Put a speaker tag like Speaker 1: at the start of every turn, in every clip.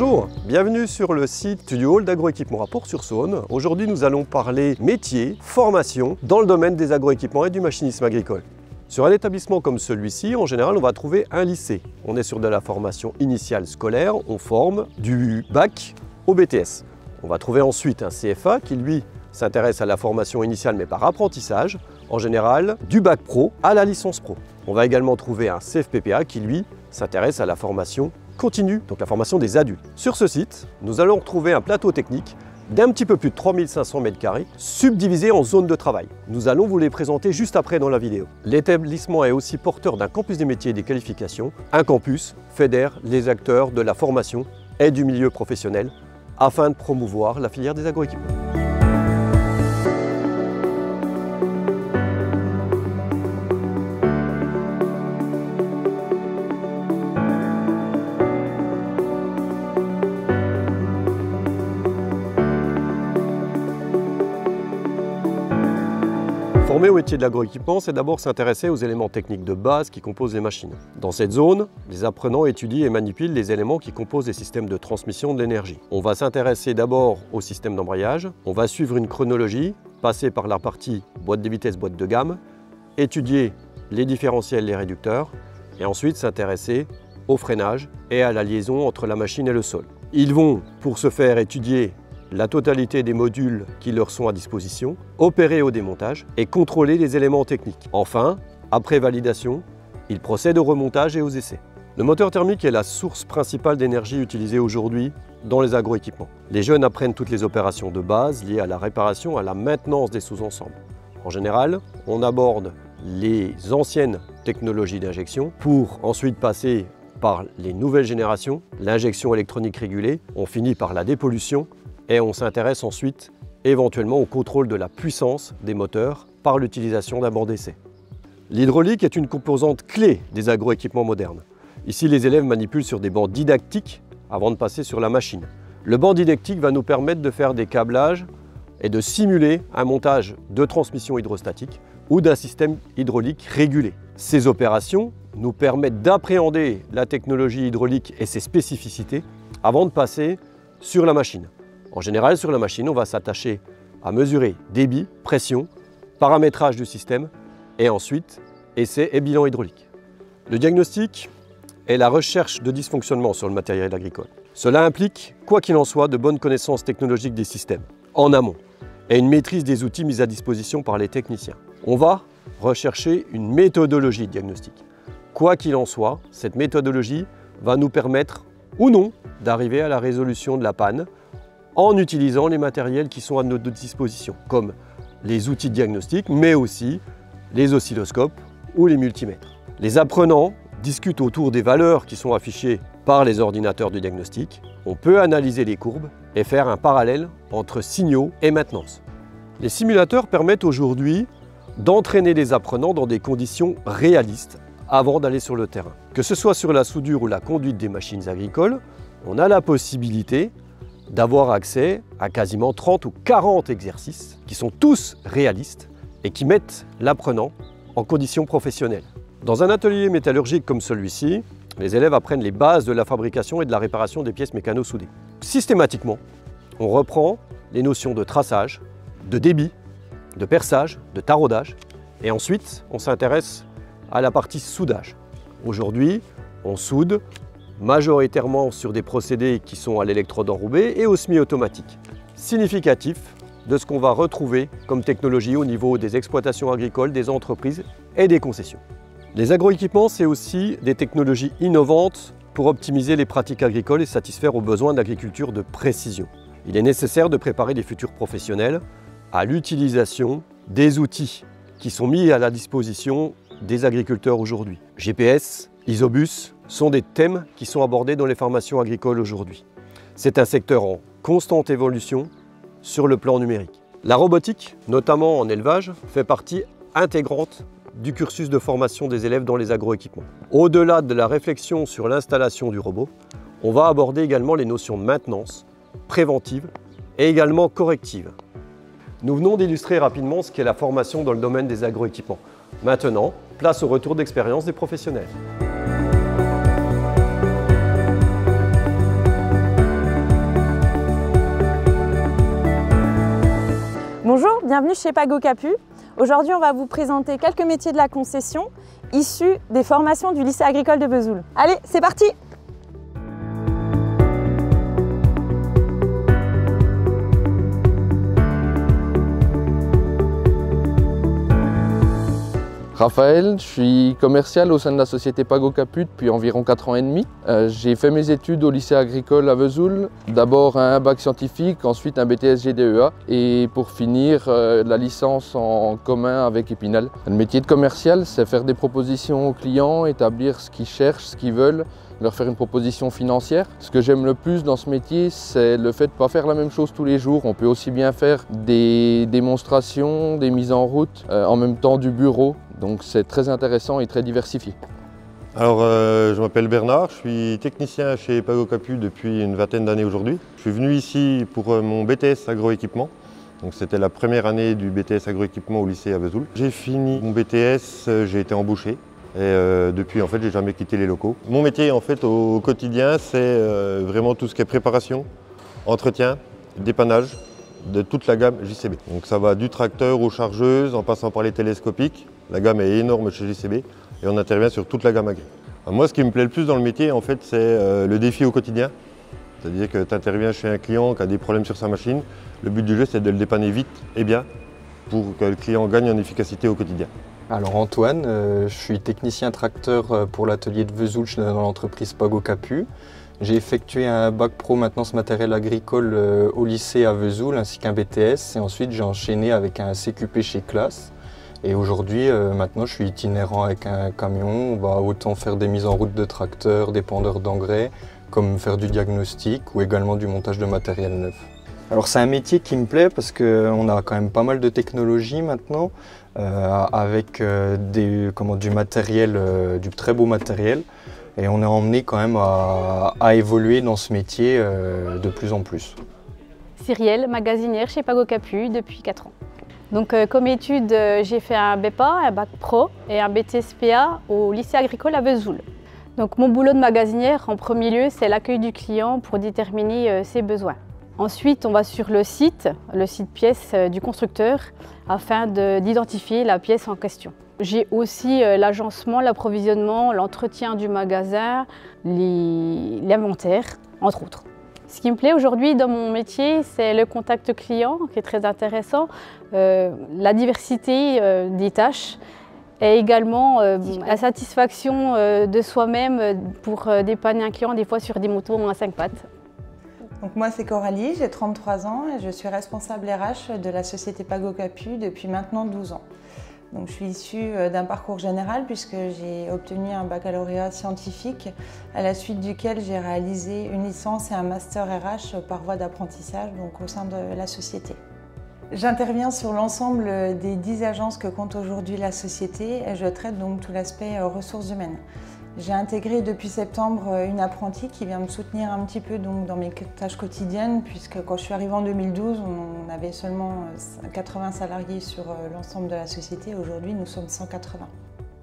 Speaker 1: Bonjour, bienvenue sur le site du hall d'agroéquipement à Port-sur-Saône. Aujourd'hui, nous allons parler métier, formation dans le domaine des agroéquipements et du machinisme agricole. Sur un établissement comme celui-ci, en général, on va trouver un lycée. On est sur de la formation initiale scolaire, on forme du bac au BTS. On va trouver ensuite un CFA qui, lui, s'intéresse à la formation initiale mais par apprentissage, en général du bac pro à la licence pro. On va également trouver un CFPPA qui, lui, s'intéresse à la formation continue, donc la formation des adultes. Sur ce site, nous allons retrouver un plateau technique d'un petit peu plus de 3500 m², subdivisé en zones de travail. Nous allons vous les présenter juste après dans la vidéo. L'établissement est aussi porteur d'un campus des métiers et des qualifications. Un campus fédère les acteurs de la formation et du milieu professionnel afin de promouvoir la filière des agroéquipements. Former au métier de l'agroéquipement, c'est d'abord s'intéresser aux éléments techniques de base qui composent les machines. Dans cette zone, les apprenants étudient et manipulent les éléments qui composent les systèmes de transmission de l'énergie. On va s'intéresser d'abord au système d'embrayage, on va suivre une chronologie, passer par la partie boîte de vitesse, boîte de gamme, étudier les différentiels, les réducteurs, et ensuite s'intéresser au freinage et à la liaison entre la machine et le sol. Ils vont, pour ce faire, étudier la totalité des modules qui leur sont à disposition, opérer au démontage et contrôler les éléments techniques. Enfin, après validation, ils procèdent au remontage et aux essais. Le moteur thermique est la source principale d'énergie utilisée aujourd'hui dans les agroéquipements. Les jeunes apprennent toutes les opérations de base liées à la réparation, à la maintenance des sous-ensembles. En général, on aborde les anciennes technologies d'injection pour ensuite passer par les nouvelles générations, l'injection électronique régulée, on finit par la dépollution et on s'intéresse ensuite éventuellement au contrôle de la puissance des moteurs par l'utilisation d'un banc d'essai. L'hydraulique est une composante clé des agroéquipements modernes. Ici, les élèves manipulent sur des bancs didactiques avant de passer sur la machine. Le banc didactique va nous permettre de faire des câblages et de simuler un montage de transmission hydrostatique ou d'un système hydraulique régulé. Ces opérations nous permettent d'appréhender la technologie hydraulique et ses spécificités avant de passer sur la machine. En général, sur la machine, on va s'attacher à mesurer débit, pression, paramétrage du système et ensuite essai et bilan hydraulique. Le diagnostic est la recherche de dysfonctionnement sur le matériel agricole. Cela implique, quoi qu'il en soit, de bonnes connaissances technologiques des systèmes en amont et une maîtrise des outils mis à disposition par les techniciens. On va rechercher une méthodologie diagnostique. Quoi qu'il en soit, cette méthodologie va nous permettre ou non d'arriver à la résolution de la panne en utilisant les matériels qui sont à notre disposition, comme les outils diagnostiques, mais aussi les oscilloscopes ou les multimètres. Les apprenants discutent autour des valeurs qui sont affichées par les ordinateurs de diagnostic. On peut analyser les courbes et faire un parallèle entre signaux et maintenance. Les simulateurs permettent aujourd'hui d'entraîner les apprenants dans des conditions réalistes avant d'aller sur le terrain. Que ce soit sur la soudure ou la conduite des machines agricoles, on a la possibilité d'avoir accès à quasiment 30 ou 40 exercices qui sont tous réalistes et qui mettent l'apprenant en conditions professionnelles. Dans un atelier métallurgique comme celui-ci, les élèves apprennent les bases de la fabrication et de la réparation des pièces mécano-soudées. Systématiquement, on reprend les notions de traçage, de débit, de perçage, de taraudage et ensuite on s'intéresse à la partie soudage. Aujourd'hui, on soude majoritairement sur des procédés qui sont à l'électrode enrobée et au semi-automatique. Significatif de ce qu'on va retrouver comme technologie au niveau des exploitations agricoles, des entreprises et des concessions. Les agroéquipements, c'est aussi des technologies innovantes pour optimiser les pratiques agricoles et satisfaire aux besoins d'agriculture de précision. Il est nécessaire de préparer les futurs professionnels à l'utilisation des outils qui sont mis à la disposition des agriculteurs aujourd'hui. GPS, Isobus sont des thèmes qui sont abordés dans les formations agricoles aujourd'hui. C'est un secteur en constante évolution sur le plan numérique. La robotique, notamment en élevage, fait partie intégrante du cursus de formation des élèves dans les agroéquipements. Au-delà de la réflexion sur l'installation du robot, on va aborder également les notions de maintenance, préventive et également corrective. Nous venons d'illustrer rapidement ce qu'est la formation dans le domaine des agroéquipements. Maintenant, place au retour d'expérience des professionnels.
Speaker 2: bienvenue chez Pago Capu. Aujourd'hui, on va vous présenter quelques métiers de la concession issus des formations du lycée agricole de Vesoul. Allez, c'est parti!
Speaker 3: Raphaël, je suis commercial au sein de la société Pago Capu depuis environ 4 ans et demi. J'ai fait mes études au lycée agricole à Vesoul, d'abord un bac scientifique, ensuite un BTS GDEA et pour finir la licence en commun avec Épinal. Le métier de commercial, c'est faire des propositions aux clients, établir ce qu'ils cherchent, ce qu'ils veulent, leur faire une proposition financière. Ce que j'aime le plus dans ce métier, c'est le fait de ne pas faire la même chose tous les jours. On peut aussi bien faire des démonstrations, des mises en route, en même temps du bureau. Donc c'est très intéressant et très diversifié.
Speaker 4: Alors je m'appelle Bernard, je suis technicien chez Pago Capu depuis une vingtaine d'années aujourd'hui. Je suis venu ici pour mon BTS agroéquipement. Donc c'était la première année du BTS agroéquipement au lycée à Vesoul. J'ai fini mon BTS, j'ai été embauché et depuis en fait j'ai jamais quitté les locaux. Mon métier en fait au quotidien c'est vraiment tout ce qui est préparation, entretien, dépannage de toute la gamme JCB. Donc ça va du tracteur aux chargeuses en passant par les télescopiques. La gamme est énorme chez JCB et on intervient sur toute la gamme agri. Moi, ce qui me plaît le plus dans le métier, en fait, c'est le défi au quotidien. C'est-à-dire que tu interviens chez un client qui a des problèmes sur sa machine. Le but du jeu, c'est de le dépanner vite et bien pour que le client gagne en efficacité au quotidien.
Speaker 5: Alors Antoine, je suis technicien tracteur pour l'atelier de Vesoul dans l'entreprise Pago Capu. J'ai effectué un bac pro maintenance matériel agricole au lycée à Vesoul ainsi qu'un BTS et ensuite j'ai enchaîné avec un CQP chez Classe. Et aujourd'hui, maintenant, je suis itinérant avec un camion. On va autant faire des mises en route de tracteurs, dépanneurs d'engrais, comme faire du diagnostic ou également du montage de matériel neuf. Alors c'est un métier qui me plaît parce qu'on a quand même pas mal de technologies maintenant, avec du matériel, du très beau matériel. Et on est emmené quand même à évoluer dans ce métier de plus en plus.
Speaker 6: Cyrielle, magasinière chez Pago Capu depuis 4 ans. Donc, comme étude, j'ai fait un BEPA, un bac pro et un BTS-PA au lycée agricole à Vesoul. Donc, mon boulot de magasinière, en premier lieu, c'est l'accueil du client pour déterminer ses besoins. Ensuite, on va sur le site pièce du constructeur, afin d'identifier la pièce en question. J'ai aussi l'agencement, l'approvisionnement, l'entretien du magasin, l'inventaire, entre autres. Ce qui me plaît aujourd'hui dans mon métier, c'est le contact client qui est très intéressant, la diversité des tâches et également la satisfaction de soi-même pour dépanner un client des fois sur des motos à 5 pattes.
Speaker 7: Donc moi c'est Coralie, j'ai 33 ans et je suis responsable RH de la société Pago Capu depuis maintenant 12 ans. Donc, je suis issue d'un parcours général puisque j'ai obtenu un baccalauréat scientifique à la suite duquel j'ai réalisé une licence et un master RH par voie d'apprentissage au sein de la société. J'interviens sur l'ensemble des 10 agences que compte aujourd'hui la société et je traite donc tout l'aspect ressources humaines. J'ai intégré depuis septembre une apprentie qui vient me soutenir un petit peu dans mes tâches quotidiennes puisque quand je suis arrivée en 2012, on avait seulement 80 salariés sur l'ensemble de la société. Aujourd'hui, nous sommes 180.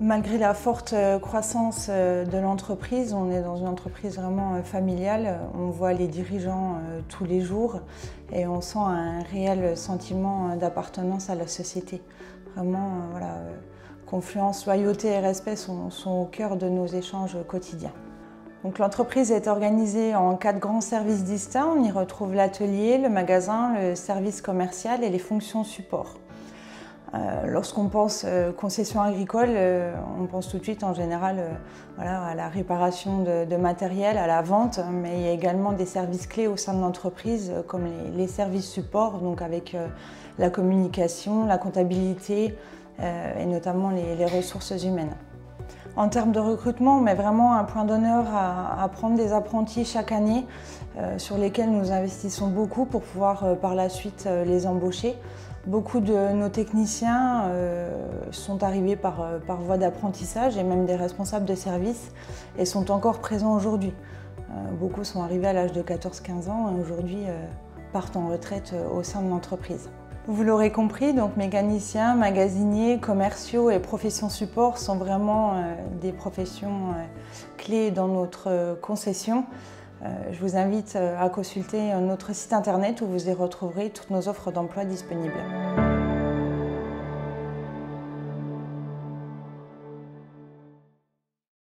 Speaker 7: Malgré la forte croissance de l'entreprise, on est dans une entreprise vraiment familiale. On voit les dirigeants tous les jours et on sent un réel sentiment d'appartenance à la société. Vraiment, voilà. Confiance, loyauté et respect sont au cœur de nos échanges quotidiens. L'entreprise est organisée en 4 grands services distincts. On y retrouve l'atelier, le magasin, le service commercial et les fonctions support. Lorsqu'on pense concession agricole, on pense tout de suite en général à la réparation de matériel, à la vente, mais il y a également des services clés au sein de l'entreprise comme les services support, donc avec la communication, la comptabilité, et notamment les ressources humaines. En termes de recrutement, on met vraiment un point d'honneur à prendre des apprentis chaque année sur lesquels nous investissons beaucoup pour pouvoir par la suite les embaucher. Beaucoup de nos techniciens sont arrivés par voie d'apprentissage et même des responsables de service et sont encore présents aujourd'hui. Beaucoup sont arrivés à l'âge de 14-15 ans et aujourd'hui partent en retraite au sein de l'entreprise. Vous l'aurez compris, donc mécaniciens, magasiniers, commerciaux et professions support sont vraiment des professions clés dans notre concession. Je vous invite à consulter notre site internet où vous y retrouverez toutes nos offres d'emploi disponibles.